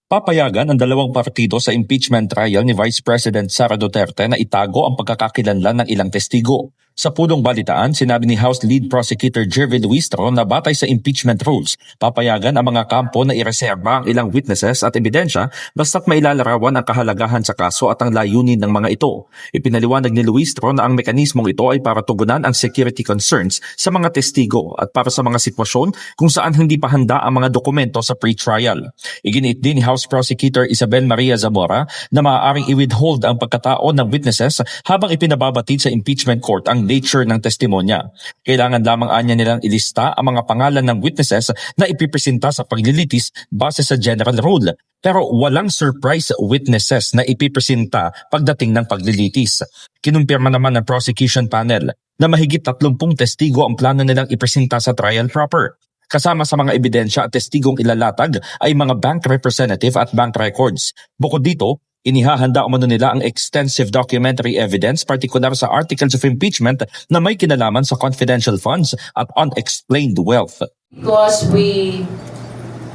Papayagan ang dalawang partido sa impeachment trial ni Vice President Sara Duterte na itago ang pagkakakilanlan ng ilang testigo. Sa punong balitaan, sinabi ni House Lead Prosecutor Jervy Luistro na batay sa impeachment rules, papayagan ang mga kampo na ireserba ang ilang witnesses at ebidensya basta't mailalarawan ang kahalagahan sa kaso at ang layunin ng mga ito. Ipinaliwanag ni Luistro na ang mekanismong ito ay para tugunan ang security concerns sa mga testigo at para sa mga sitwasyon kung saan hindi pa handa ang mga dokumento sa pre-trial. Iginiit din ni House Prosecutor Isabel Maria Zamora na maaaring i-withhold ang pagkatao ng witnesses habang ipinababatid sa impeachment court ang nature ng testimonya. Kailangan lamang anya nilang ilista ang mga pangalan ng witnesses na ipipresenta sa paglilitis base sa general rule. Pero walang surprise witnesses na ipipresenta pagdating ng paglilitis. Kinumpirma naman ng prosecution panel na mahigit 30 testigo ang plano nilang ipresenta sa trial proper. Kasama sa mga ebidensya at testigong ilalatag ay mga bank representative at bank records. Bukod dito, inihahanda umano nila ang extensive documentary evidence partikular sa articles of impeachment na may kinalaman sa confidential funds at unexplained wealth. Because we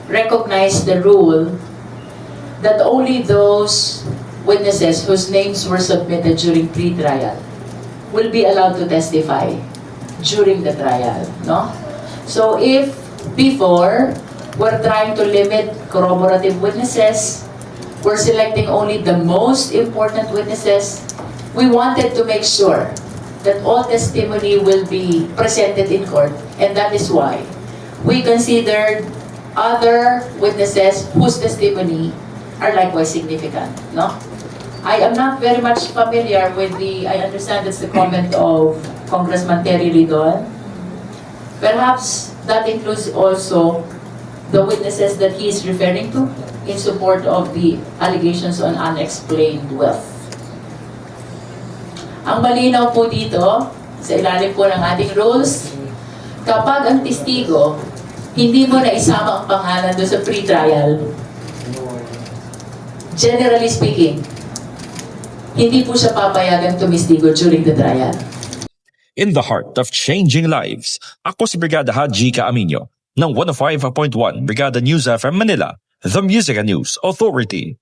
recognize the rule that only those witnesses whose names were submitted during pre-trial will be allowed to testify during the trial, no? So if before we're trying to limit corroborative witnesses, we're selecting only the most important witnesses, we wanted to make sure that all testimony will be presented in court, and that is why we considered other witnesses whose testimony are likewise significant, no? I am not very much familiar with I understand that's the comment of Congressman Terry Lidon. Perhaps that includes also the witnesses that he is referring to in support of the allegations on unexplained wealth. Ang malinaw po dito, sa ilalim po ng ating rules, kapag ang testigo, hindi mo na isama ang pangalan doon sa pre-trial, generally speaking, hindi po siya papayagan tumistigo during the trial. In the heart of changing lives, ako si Brigada Haji Caaminio ng 105.1 Brigada News FM Manila, The Music and News Authority.